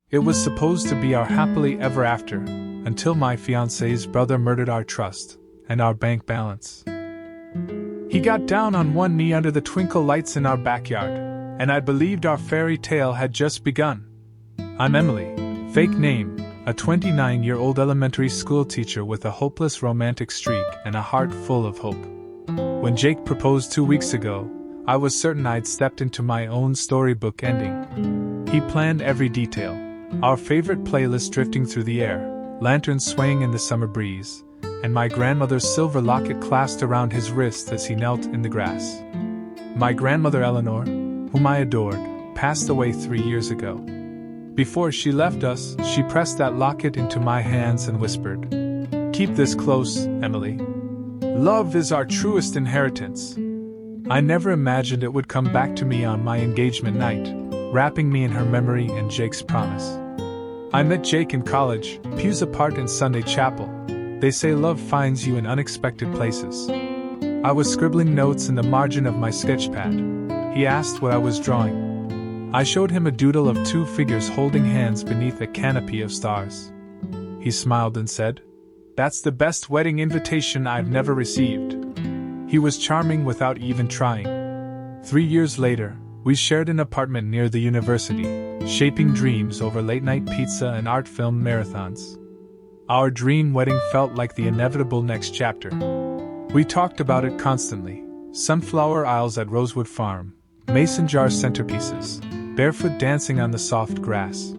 It was supposed to be our happily ever after, until my fiancé's brother murdered our trust and our bank balance. He got down on one knee under the twinkle lights in our backyard, and I believed our fairy tale had just begun. I'm Emily, fake name, a 29-year-old elementary school teacher with a hopeless romantic streak and a heart full of hope. When Jake proposed 2 weeks ago, I was certain I'd stepped into my own storybook ending. He planned every detail, our favorite playlist drifting through the air, lanterns swaying in the summer breeze, and my grandmother's silver locket clasped around his wrist as he knelt in the grass. My grandmother Eleanor, whom I adored, passed away 3 years ago. Before she left us, she pressed that locket into my hands and whispered, "Keep this close, Emily. Love is our truest inheritance." I never imagined it would come back to me on my engagement night, wrapping me in her memory and Jake's promise. I met Jake in college, pews apart in Sunday chapel. They say love finds you in unexpected places. I was scribbling notes in the margin of my sketchpad. He asked what I was drawing. I showed him a doodle of 2 figures holding hands beneath a canopy of stars. He smiled and said, "That's the best wedding invitation I've never received." He was charming without even trying. 3 years later, we shared an apartment near the university, shaping dreams over late-night pizza and art film marathons. Our dream wedding felt like the inevitable next chapter. We talked about it constantly: sunflower aisles at Rosewood Farm, mason jar centerpieces, barefoot dancing on the soft grass.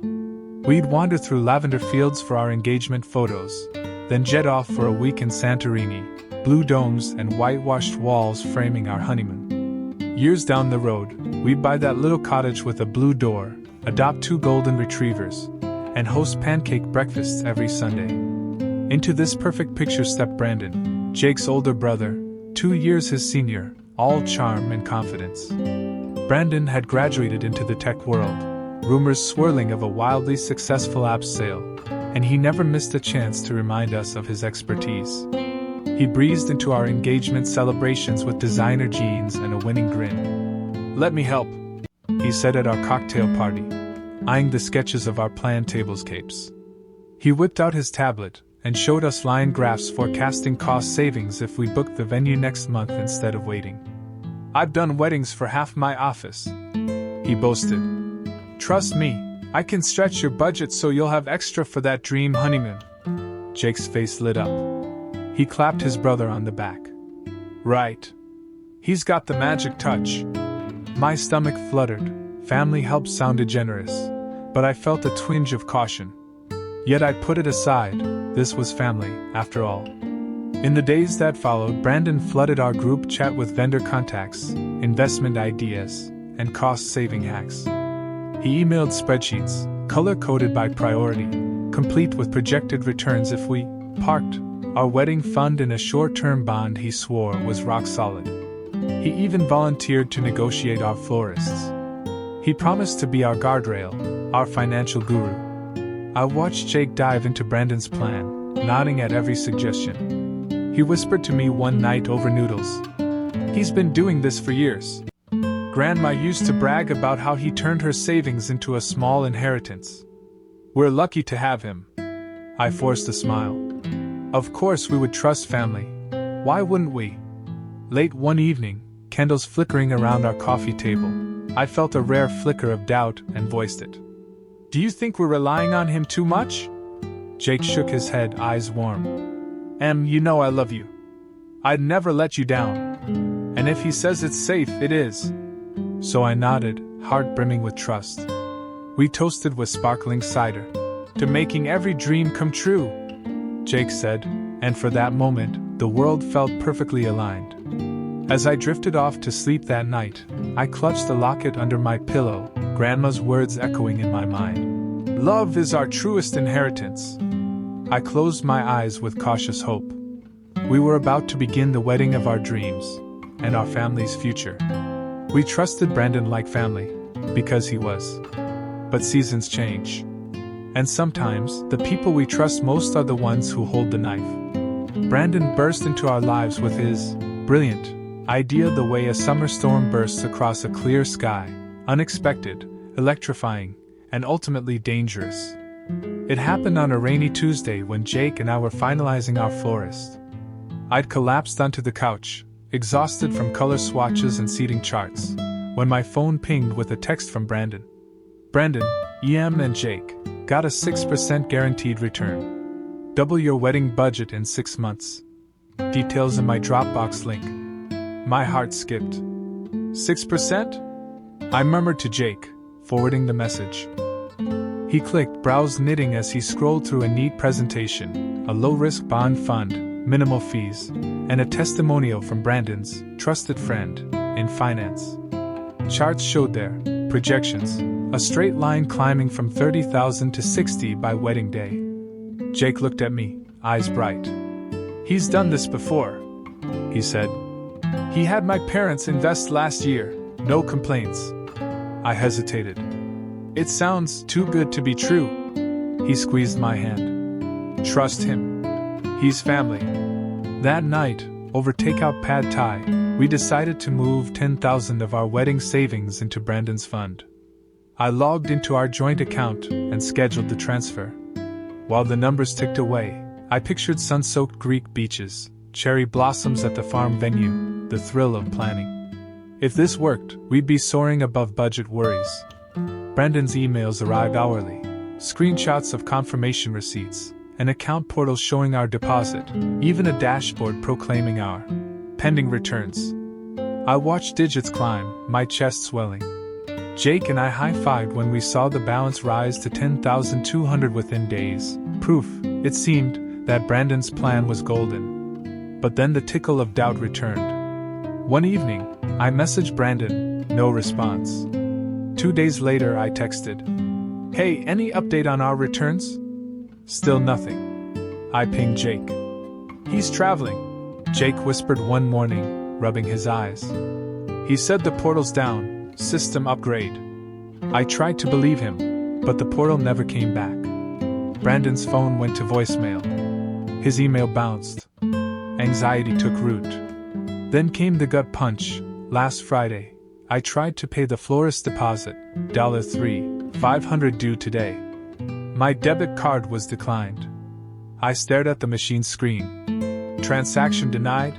We'd wander through lavender fields for our engagement photos, then jet off for a week in Santorini, blue domes and whitewashed walls framing our honeymoon. Years down the road, we'd buy that little cottage with a blue door, adopt 2 golden retrievers, and host pancake breakfasts every Sunday. Into this perfect picture stepped Brandon, Jake's older brother, 2 years his senior, all charm and confidence. Brandon had graduated into the tech world, rumors swirling of a wildly successful app sale, and he never missed a chance to remind us of his expertise. He breezed into our engagement celebrations with designer jeans and a winning grin. "Let me help," he said at our cocktail party, eyeing the sketches of our planned tablescapes. He whipped out his tablet and showed us line graphs forecasting cost savings if we booked the venue next month instead of waiting. "I've done weddings for half my office," he boasted. "Trust me, I can stretch your budget so you'll have extra for that dream honeymoon." Jake's face lit up. He clapped his brother on the back. "Right. He's got the magic touch." My stomach fluttered. Family help sounded generous, but I felt a twinge of caution. Yet I put it aside. This was family, after all. In the days that followed, Brandon flooded our group chat with vendor contacts, investment ideas, and cost-saving hacks. He emailed spreadsheets, color-coded by priority, complete with projected returns if we parked our wedding fund in a short-term bond he swore was rock solid. He even volunteered to negotiate our florists. He promised to be our guardrail, our financial guru. I watched Jake dive into Brandon's plan, nodding at every suggestion. He whispered to me one night over noodles, "He's been doing this for years. Grandma used to brag about how he turned her savings into a small inheritance. We're lucky to have him." I forced a smile. Of course we would trust family. Why wouldn't we? Late one evening, candles flickering around our coffee table, I felt a rare flicker of doubt and voiced it. "Do you think we're relying on him too much?" Jake shook his head, eyes warm. "Em, you know I love you. I'd never let you down. And if he says it's safe, it is." So I nodded, heart brimming with trust. We toasted with sparkling cider. "To making every dream come true," Jake said, and for that moment, the world felt perfectly aligned. As I drifted off to sleep that night, I clutched the locket under my pillow, Grandma's words echoing in my mind. "Love is our truest inheritance." I closed my eyes with cautious hope. We were about to begin the wedding of our dreams, and our family's future. We trusted Brandon like family, because he was. But seasons change. And sometimes, the people we trust most are the ones who hold the knife. Brandon burst into our lives with his brilliant idea the way a summer storm bursts across a clear sky, unexpected, electrifying, and ultimately dangerous. It happened on a rainy Tuesday when Jake and I were finalizing our florist. I'd collapsed onto the couch, exhausted from color swatches and seating charts, when my phone pinged with a text from Brandon. Brandon, EM and Jake, got a 6% guaranteed return. Double your wedding budget in 6 months. Details in my Dropbox link. My heart skipped. 6%? I murmured to Jake, forwarding the message. He clicked browse knitting as he scrolled through a neat presentation, a low-risk bond fund, minimal fees, and a testimonial from Brandon's trusted friend in finance. Charts showed their projections, a straight line climbing from 30,000 to 60 by wedding day. Jake looked at me, eyes bright. He's done this before, he said. He had my parents invest last year, no complaints. I hesitated. It sounds too good to be true. He squeezed my hand. Trust him. He's family. That night, over takeout pad thai, we decided to move 10,000 of our wedding savings into Brandon's fund. I logged into our joint account and scheduled the transfer. While the numbers ticked away, I pictured sun-soaked Greek beaches, cherry blossoms at the farm venue, the thrill of planning. If this worked, we'd be soaring above budget worries. Brandon's emails arrived hourly, screenshots of confirmation receipts, an account portal showing our deposit, even a dashboard proclaiming our pending returns. I watched digits climb, my chest swelling. Jake and I high-fived when we saw the balance rise to 10,200 within days, proof, it seemed, that Brandon's plan was golden. But then the tickle of doubt returned. One evening, I messaged Brandon, no response. 2 days later I texted, "Hey, any update on our returns?" Still nothing. I pinged Jake. "He's traveling," Jake whispered one morning, rubbing his eyes. "He said the portal's down, system upgrade." I tried to believe him, but the portal never came back. Brandon's phone went to voicemail. His email bounced. Anxiety took root. Then came the gut punch. Last Friday, I tried to pay the florist deposit, $3,500 due today. My debit card was declined. I stared at the machine screen. Transaction denied?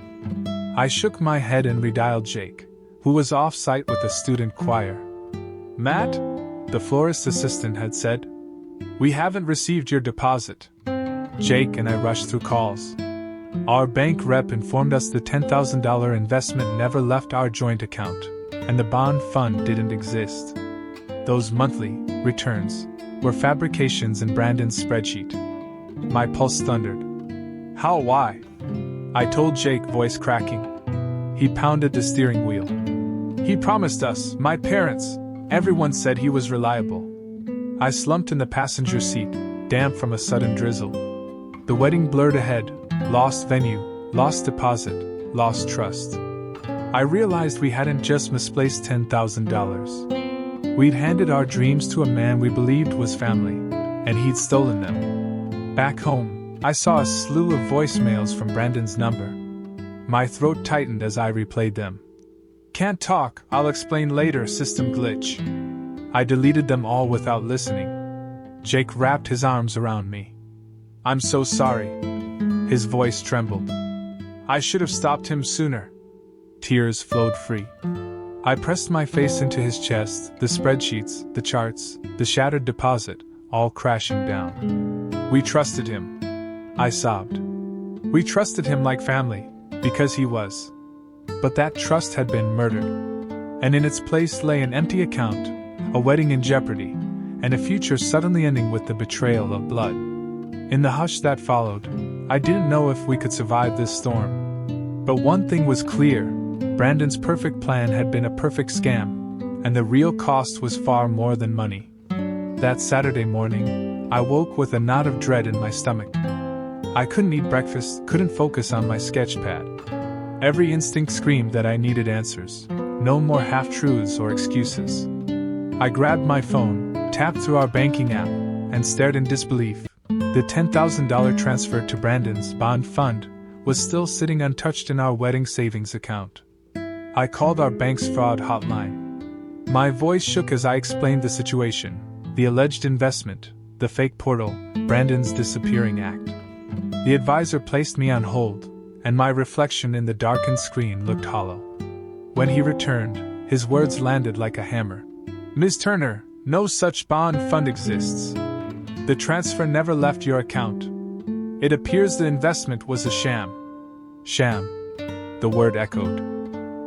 I shook my head and redialed Jake, who was off-site with the student choir. "Matt," the florist assistant had said, "we haven't received your deposit." Jake and I rushed through calls. Our bank rep informed us the $10,000 investment never left our joint account, and the bond fund didn't exist. Those monthly returns were fabrications in Brandon's spreadsheet. My pulse thundered. "How? Why?" I told Jake, voice cracking. He pounded the steering wheel. "He promised us, my parents. Everyone said he was reliable." I slumped in the passenger seat, damp from a sudden drizzle. The wedding blurred ahead, lost venue, lost deposit, lost trust. I realized we hadn't just misplaced $10,000. We'd handed our dreams to a man we believed was family, and he'd stolen them. Back home, I saw a slew of voicemails from Brandon's number. My throat tightened as I replayed them. "Can't talk, I'll explain later, system glitch." I deleted them all without listening. Jake wrapped his arms around me. "I'm so sorry." His voice trembled. "I should have stopped him sooner." Tears flowed free. I pressed my face into his chest, the spreadsheets, the charts, the shattered deposit, all crashing down. "We trusted him," I sobbed. "We trusted him like family, because he was." But that trust had been murdered. And in its place lay an empty account, a wedding in jeopardy, and a future suddenly ending with the betrayal of blood. In the hush that followed, I didn't know if we could survive this storm. But one thing was clear: Brandon's perfect plan had been a perfect scam, and the real cost was far more than money. That Saturday morning, I woke with a knot of dread in my stomach. I couldn't eat breakfast, couldn't focus on my sketch pad. Every instinct screamed that I needed answers. No more half-truths or excuses. I grabbed my phone, tapped through our banking app, and stared in disbelief. The $10,000 transfer to Brandon's bond fund was still sitting untouched in our wedding savings account. I called our bank's fraud hotline. My voice shook as I explained the situation. the alleged investment, the fake portal, Brandon's disappearing act. The advisor placed me on hold, and my reflection in the darkened screen looked hollow. When he returned, his words landed like a hammer. "Ms. Turner, no such bond fund exists. The transfer never left your account. It appears the investment was a sham." Sham. The word echoed.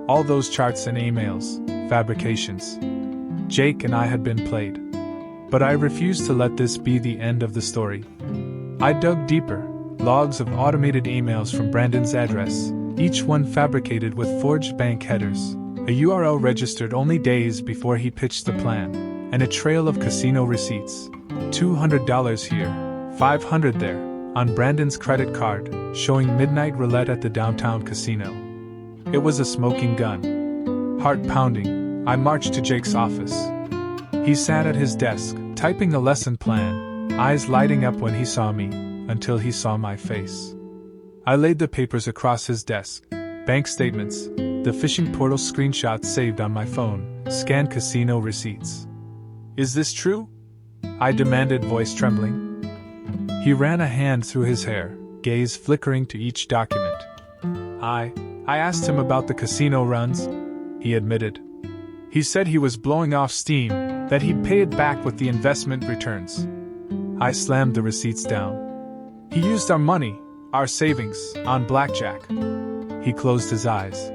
All those charts and emails, fabrications. Jake and I had been played. But I refused to let this be the end of the story. I dug deeper, logs of automated emails from Brandon's address, each one fabricated with forged bank headers, a URL registered only days before he pitched the plan, and a trail of casino receipts. $200 here, $500 there, on Brandon's credit card, showing midnight roulette at the downtown casino. It was a smoking gun. Heart pounding, I marched to Jake's office. He sat at his desk, typing a lesson plan, eyes lighting up when he saw me, until he saw my face. I laid the papers across his desk, bank statements, the phishing portal screenshots saved on my phone, scanned casino receipts. "Is this true?" I demanded, voice trembling. He ran a hand through his hair, gaze flickering to each document. I asked him about the casino runs, he admitted. He said he was blowing off steam, that he'd pay it back with the investment returns. I slammed the receipts down. He used our money, our savings, on blackjack. He closed his eyes.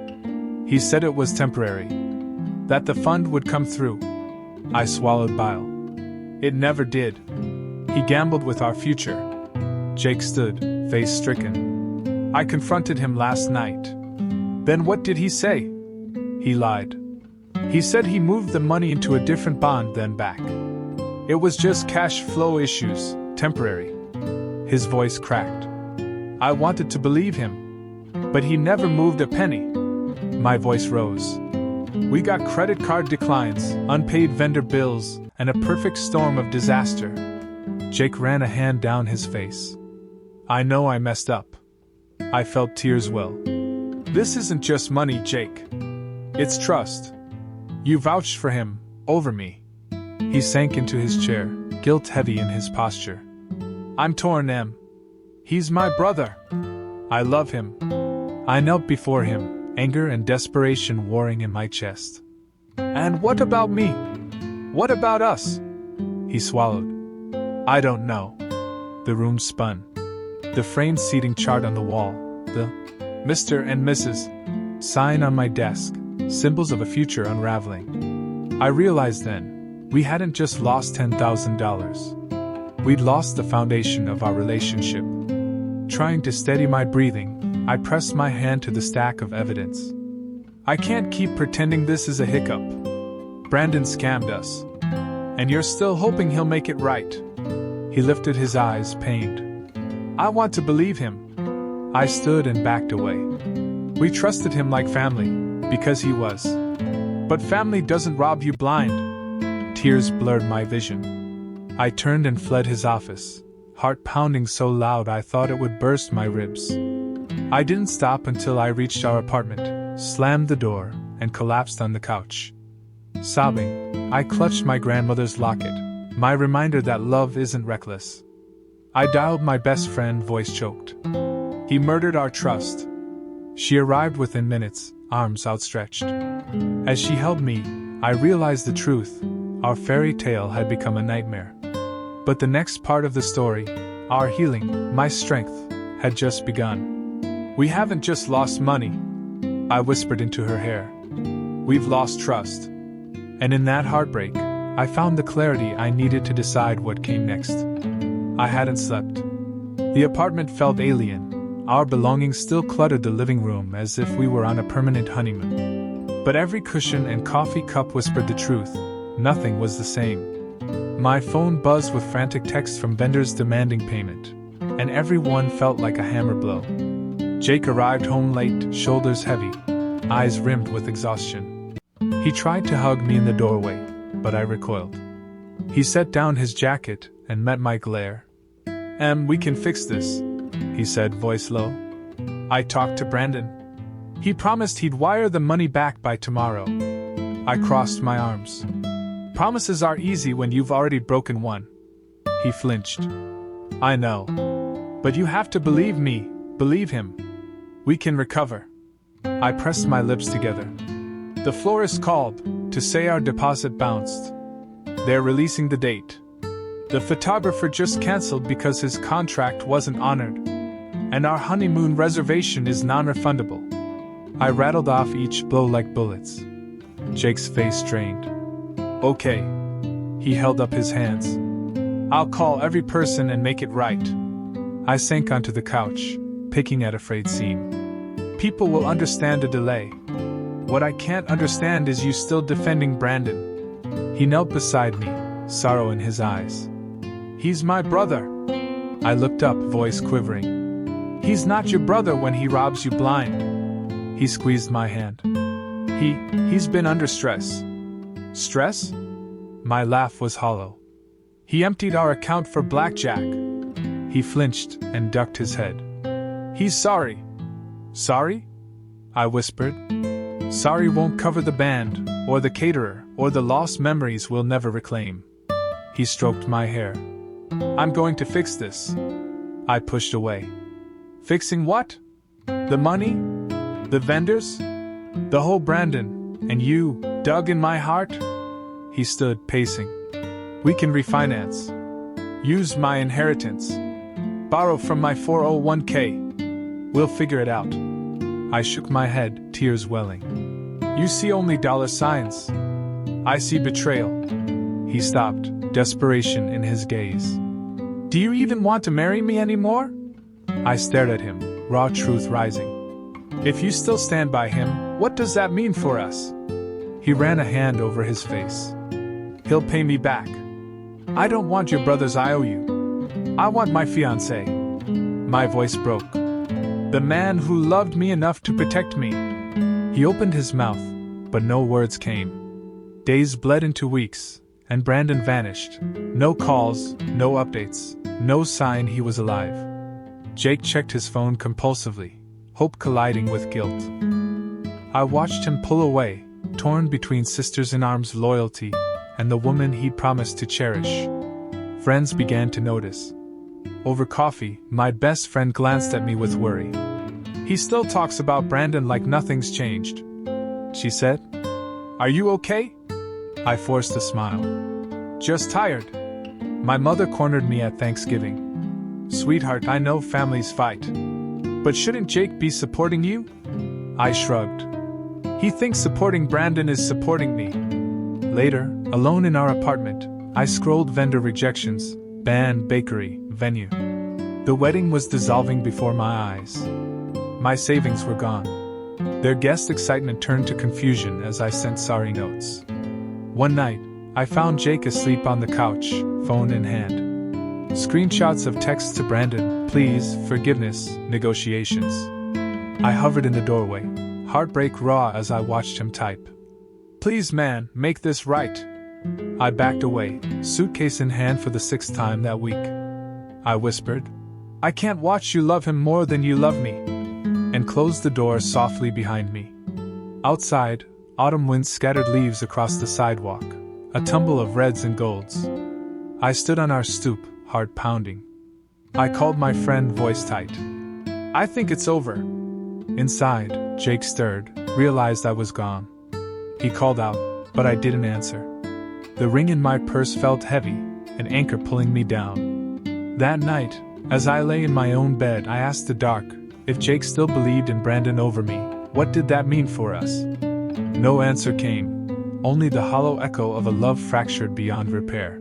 He said it was temporary, that the fund would come through. I swallowed bile. It never did. He gambled with our future. Jake stood, face stricken. I confronted him last night. Then what did he say? He lied. He said he moved the money into a different bond, then back. It was just cash flow issues, temporary. His voice cracked. I wanted to believe him. But he never moved a penny. My voice rose. We got credit card declines, unpaid vendor bills, and a perfect storm of disaster. Jake ran a hand down his face. I know I messed up. I felt tears well. This isn't just money, Jake. It's trust. You vouched for him, over me. He sank into his chair, guilt heavy in his posture. I'm torn, Em. He's my brother. I love him. I knelt before him, anger and desperation warring in my chest. And what about me? What about us? He swallowed. I don't know. The room spun. The framed seating chart on the wall, the Mr. and Mrs. sign on my desk, symbols of a future unraveling. I realized then, we hadn't just lost $10,000. We'd lost the foundation of our relationship. Trying to steady my breathing, I pressed my hand to the stack of evidence. I can't keep pretending this is a hiccup. Brandon scammed us. And you're still hoping he'll make it right. He lifted his eyes, pained. I want to believe him. I stood and backed away. We trusted him like family, because he was. But family doesn't rob you blind. Tears blurred my vision. I turned and fled his office, heart pounding so loud I thought it would burst my ribs. I didn't stop until I reached our apartment, slammed the door, and collapsed on the couch. Sobbing, I clutched my grandmother's locket, my reminder that love isn't reckless. I dialed my best friend, voice choked. He murdered our trust. She arrived within minutes, arms outstretched. As she held me, I realized the truth. Our fairy tale had become a nightmare. But the next part of the story, our healing, my strength, had just begun. We haven't just lost money, I whispered into her hair. We've lost trust. And in that heartbreak, I found the clarity I needed to decide what came next. I hadn't slept. The apartment felt alien. Our belongings still cluttered the living room as if we were on a permanent honeymoon. But every cushion and coffee cup whispered the truth. Nothing was the same. My phone buzzed with frantic texts from vendors demanding payment, and every one felt like a hammer blow. Jake arrived home late, shoulders heavy, eyes rimmed with exhaustion. He tried to hug me in the doorway, but I recoiled. He set down his jacket and met my glare. We can fix this, he said, voice low. I talked to Brandon. He promised he'd wire the money back by tomorrow. I crossed my arms. Promises are easy when you've already broken one. He flinched. I know. But you have to believe me, believe him. We can recover. I pressed my lips together. The florist called to say our deposit bounced. They're releasing the date. The photographer just cancelled because his contract wasn't honored. And our honeymoon reservation is non-refundable. I rattled off each blow like bullets. Jake's face strained. Okay. He held up his hands. I'll call every person and make it right. I sank onto the couch, picking at a frayed seam. People will understand a delay. What I can't understand is you still defending Brandon. He knelt beside me, sorrow in his eyes. He's my brother. I looked up, voice quivering. He's not your brother when he robs you blind. He squeezed my hand. He's been under stress. Stress? My laugh was hollow. He emptied our account for blackjack. He flinched and ducked his head. He's sorry. Sorry? I whispered. Sorry won't cover the band, or the caterer, or the lost memories we'll never reclaim. He stroked my hair. I'm going to fix this. I pushed away. Fixing what? The money? The vendors? The whole Brandon, and you, dug in my heart? He stood, pacing. We can refinance. Use my inheritance. Borrow from my 401k. We'll figure it out. I shook my head, tears welling. You see only dollar signs. I see betrayal. He stopped, desperation in his gaze. Do you even want to marry me anymore? I stared at him, raw truth rising. If you still stand by him, what does that mean for us? He ran a hand over his face. He'll pay me back. I don't want your brother's IOU. I want my fiancé. My voice broke. The man who loved me enough to protect me. He opened his mouth, but no words came. Days bled into weeks, and Brandon vanished. No calls, no updates, no sign he was alive. Jake checked his phone compulsively, hope colliding with guilt. I watched him pull away, torn between sisters-in-arms loyalty and the woman he'd promised to cherish. Friends began to notice. Over coffee, my best friend glanced at me with worry. He still talks about Brandon like nothing's changed, she said. Are you okay? I forced a smile. Just tired. My mother cornered me at Thanksgiving. Sweetheart, I know families fight. But shouldn't Jake be supporting you? I shrugged. He thinks supporting Brandon is supporting me. Later, alone in our apartment, I scrolled vendor rejections, band, bakery, venue. The wedding was dissolving before my eyes. My savings were gone. Their guest excitement turned to confusion as I sent sorry notes. One night, I found Jake asleep on the couch, phone in hand. Screenshots of texts to Brandon, please, forgiveness, negotiations. I hovered in the doorway, heartbreak raw as I watched him type. Please man, make this right. I backed away, suitcase in hand for the 6th time that week. I whispered, I can't watch you love him more than you love me, and closed the door softly behind me. Outside, autumn wind scattered leaves across the sidewalk, a tumble of reds and golds. I stood on our stoop, heart pounding. I called my friend, voice tight. I think it's over. Inside, Jake stirred, realized I was gone. He called out, but I didn't answer. The ring in my purse felt heavy, an anchor pulling me down. That night, as I lay in my own bed, I asked the dark, if Jake still believed in Brandon over me, what did that mean for us? No answer came, only the hollow echo of a love fractured beyond repair.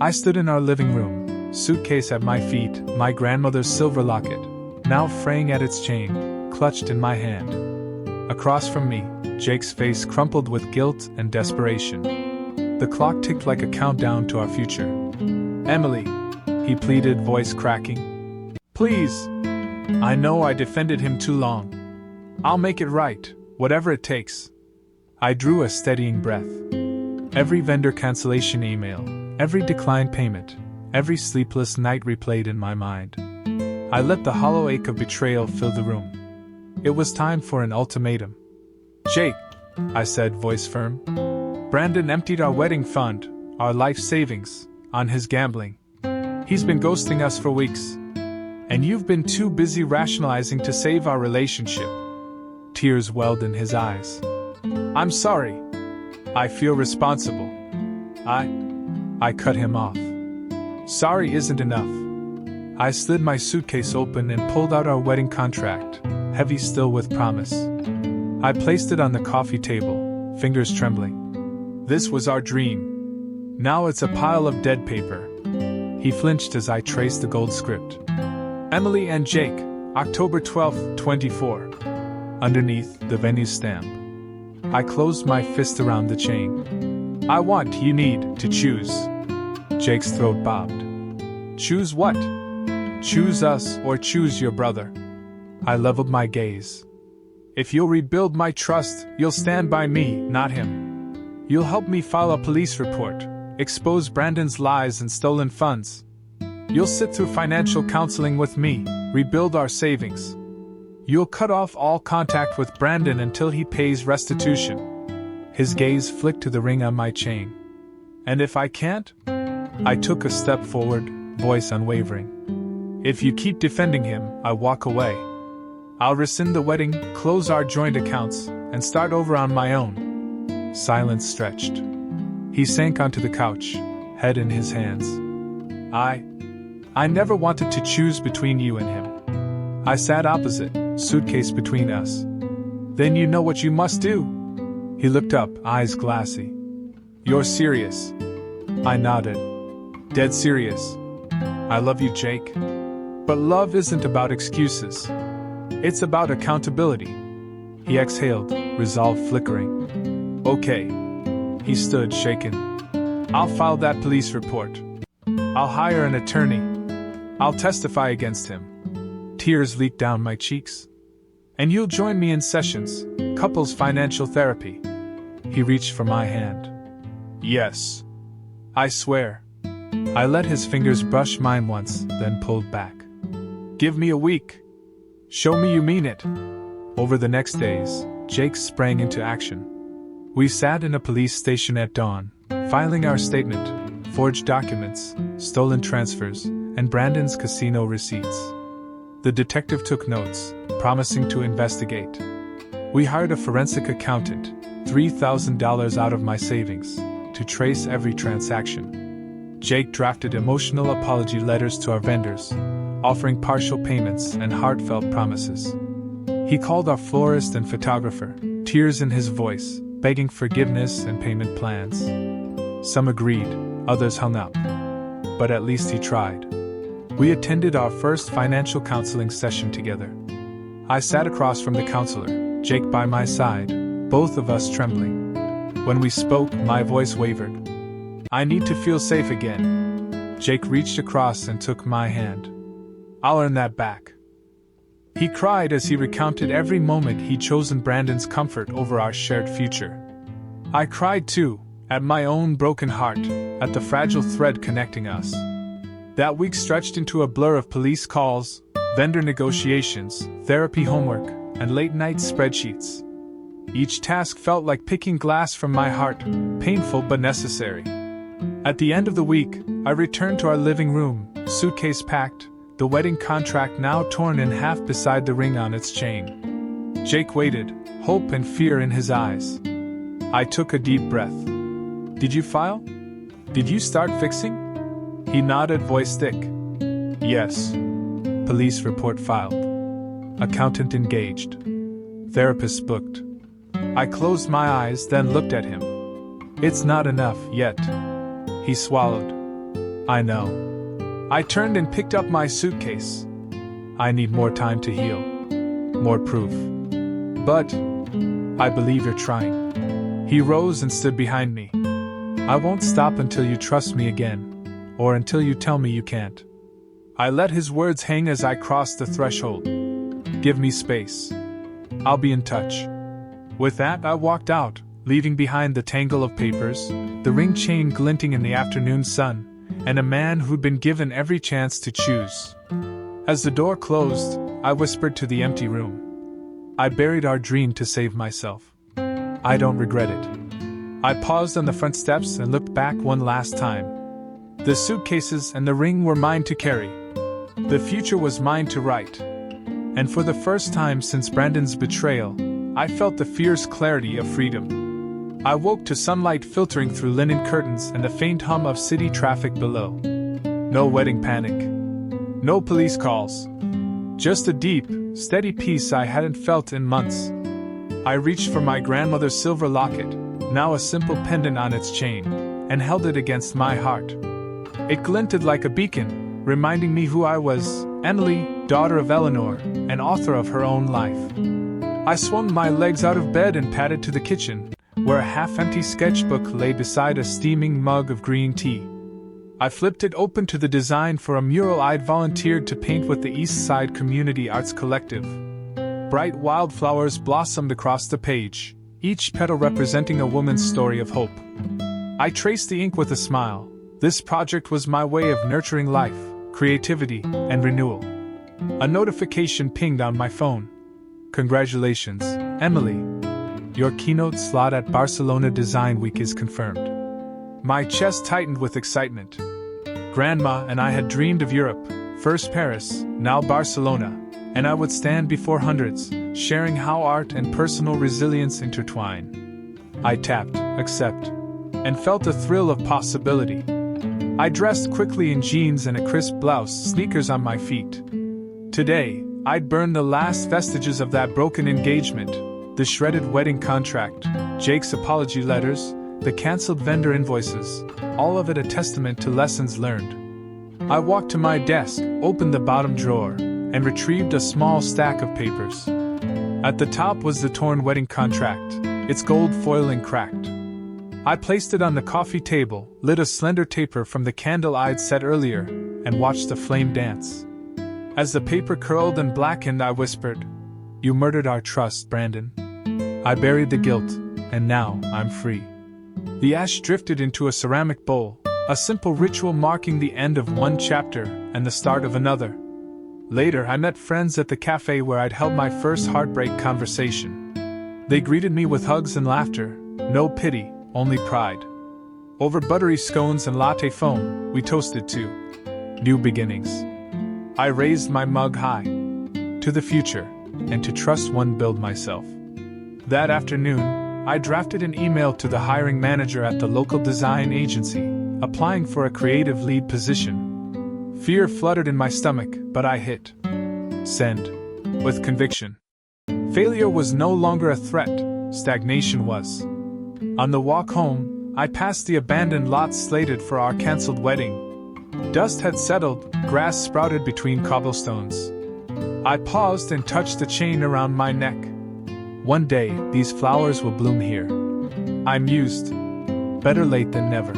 I stood in our living room, suitcase at my feet, my grandmother's silver locket, now fraying at its chain, clutched in my hand. Across from me, Jake's face crumpled with guilt and desperation. The clock ticked like a countdown to our future. Emily, he pleaded, voice cracking. Please. I know I defended him too long. I'll make it right, whatever it takes. I drew a steadying breath. Every vendor cancellation email, every declined payment, every sleepless night replayed in my mind. I let the hollow ache of betrayal fill the room. It was time for an ultimatum. Jake, I said, voice firm. Brandon emptied our wedding fund, our life savings, on his gambling. He's been ghosting us for weeks. And you've been too busy rationalizing to save our relationship. Tears welled in his eyes. I'm sorry. I feel responsible. I cut him off. Sorry isn't enough. I slid my suitcase open and pulled out our wedding contract, heavy still with promise. I placed it on the coffee table, fingers trembling. This was our dream. Now it's a pile of dead paper. He flinched as I traced the gold script. Emily and Jake, October 12, 24. Underneath the venue stamp. I closed my fist around the chain. I want, you need, to choose. Jake's throat bobbed. Choose what? Choose us or choose your brother. I leveled my gaze. If you'll rebuild my trust, you'll stand by me, not him. You'll help me file a police report, expose Brandon's lies and stolen funds. You'll sit through financial counseling with me, rebuild our savings. You'll cut off all contact with Brandon until he pays restitution. His gaze flicked to the ring on my chain. And if I can't? I took a step forward, voice unwavering. If you keep defending him, I walk away. I'll rescind the wedding, close our joint accounts, and start over on my own. Silence stretched. He sank onto the couch, head in his hands. I never wanted to choose between you and him. I sat opposite, suitcase between us. Then you know what you must do. He looked up, eyes glassy. You're serious? I nodded. Dead serious. I love you, Jake. But love isn't about excuses. It's about accountability. He exhaled, resolve flickering. Okay. He stood, shaken. I'll file that police report. I'll hire an attorney. I'll testify against him. Tears leaked down my cheeks. And you'll join me in sessions, couples financial therapy. He reached for my hand. Yes. I swear. I let his fingers brush mine once, then pulled back. Give me a week. Show me you mean it. Over the next days, Jake sprang into action. We sat in a police station at dawn, filing our statement, forged documents, stolen transfers, and Brandon's casino receipts. The detective took notes, promising to investigate. We hired a forensic accountant, $3,000 out of my savings, to trace every transaction. Jake drafted emotional apology letters to our vendors, offering partial payments and heartfelt promises. He called our florist and photographer, tears in his voice, begging forgiveness and payment plans. Some agreed, others hung up. But at least he tried. We attended our first financial counseling session together. I sat across from the counselor, Jake by my side, both of us trembling. When we spoke, my voice wavered. I need to feel safe again. Jake reached across and took my hand. I'll earn that back. He cried as he recounted every moment he'd chosen Brandon's comfort over our shared future. I cried too, at my own broken heart, at the fragile thread connecting us. That week stretched into a blur of police calls, vendor negotiations, therapy homework, and late-night spreadsheets. Each task felt like picking glass from my heart, painful but necessary. At the end of the week, I returned to our living room, suitcase packed, the wedding contract now torn in half beside the ring on its chain. Jake waited, hope and fear in his eyes. I took a deep breath. Did you file? Did you start fixing? He nodded, voice thick. Yes. Police report filed. Accountant engaged. Therapist booked. I closed my eyes, then looked at him. It's not enough yet. He swallowed. I know. I turned and picked up my suitcase. I need more time to heal. More proof. But I believe you're trying. He rose and stood behind me. I won't stop until you trust me again. Or until you tell me you can't. I let his words hang as I crossed the threshold. Give me space. I'll be in touch. With that, I walked out, leaving behind the tangle of papers, the ring chain glinting in the afternoon sun, and a man who'd been given every chance to choose. As the door closed, I whispered to the empty room. I buried our dream to save myself. I don't regret it. I paused on the front steps and looked back one last time. The suitcases and the ring were mine to carry. The future was mine to write. And for the first time since Brandon's betrayal, I felt the fierce clarity of freedom. I woke to sunlight filtering through linen curtains and the faint hum of city traffic below. No wedding panic. No police calls. Just a deep, steady peace I hadn't felt in months. I reached for my grandmother's silver locket, now a simple pendant on its chain, and held it against my heart. It glinted like a beacon, reminding me who I was, Emily, daughter of Eleanor, and author of her own life. I swung my legs out of bed and padded to the kitchen, where a half-empty sketchbook lay beside a steaming mug of green tea. I flipped it open to the design for a mural I'd volunteered to paint with the East Side Community Arts Collective. Bright wildflowers blossomed across the page, each petal representing a woman's story of hope. I traced the ink with a smile. This project was my way of nurturing life, creativity, and renewal. A notification pinged on my phone. Congratulations, Emily. Your keynote slot at Barcelona Design Week is confirmed. My chest tightened with excitement. Grandma and I had dreamed of Europe, first Paris, now Barcelona, and I would stand before hundreds, sharing how art and personal resilience intertwine. I tapped accept, and felt a thrill of possibility. I dressed quickly in jeans and a crisp blouse, sneakers on my feet. Today, I'd burn the last vestiges of that broken engagement, the shredded wedding contract, Jake's apology letters, the cancelled vendor invoices, all of it a testament to lessons learned. I walked to my desk, opened the bottom drawer, and retrieved a small stack of papers. At the top was the torn wedding contract, its gold foiling cracked. I placed it on the coffee table, lit a slender taper from the candle I'd set earlier, and watched the flame dance. As the paper curled and blackened, I whispered, "You murdered our trust, Brandon." I buried the guilt, and now I'm free. The ash drifted into a ceramic bowl, a simple ritual marking the end of one chapter and the start of another. Later, I met friends at the cafe where I'd held my first heartbreak conversation. They greeted me with hugs and laughter, no pity, only pride. Over buttery scones and latte foam, we toasted to new beginnings. I raised my mug high, to the future, and to trust one build myself. That afternoon, I drafted an email to the hiring manager at the local design agency, applying for a creative lead position. Fear fluttered in my stomach, but I hit send with conviction. Failure was no longer a threat, stagnation was. On the walk home, I passed the abandoned lot slated for our cancelled wedding. Dust had settled, grass sprouted between cobblestones. I paused and touched the chain around my neck. One day, these flowers will bloom here. I mused. Better late than never.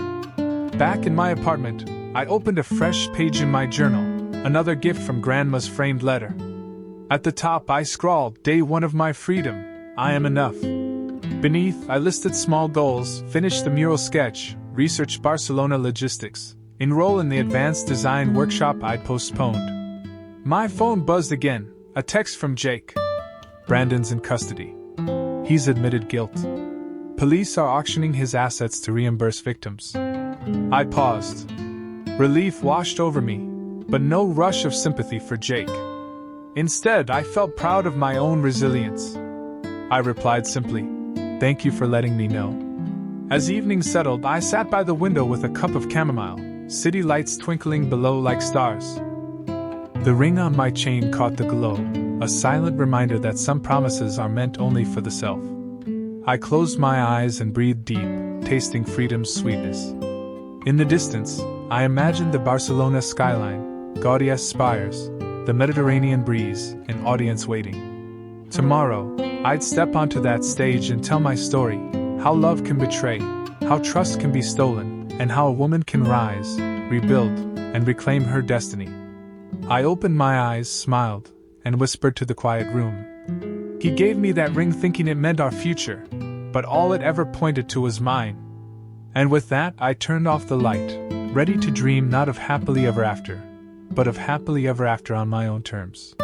Back in my apartment, I opened a fresh page in my journal, another gift from Grandma's framed letter. At the top I scrawled, "Day 1 of my freedom, I am enough." Beneath, I listed small goals, finish the mural sketch, research Barcelona logistics, enroll in the advanced design workshop I'd postponed. My phone buzzed again, a text from Jake. "Brandon's in custody. He's admitted guilt. Police are auctioning his assets to reimburse victims." I paused. Relief washed over me, but no rush of sympathy for Jake. Instead, I felt proud of my own resilience. I replied simply, "Thank you for letting me know." As evening settled, I sat by the window with a cup of chamomile, city lights twinkling below like stars. The ring on my chain caught the glow, a silent reminder that some promises are meant only for the self. I closed my eyes and breathed deep, tasting freedom's sweetness. In the distance, I imagined the Barcelona skyline, gaudy spires, the Mediterranean breeze, an audience waiting. Tomorrow, I'd step onto that stage and tell my story, how love can betray, how trust can be stolen, and how a woman can rise, rebuild, and reclaim her destiny. I opened my eyes, smiled, and whispered to the quiet room. He gave me that ring thinking it meant our future, but all it ever pointed to was mine. And with that, I turned off the light, ready to dream not of happily ever after, but of happily ever after on my own terms.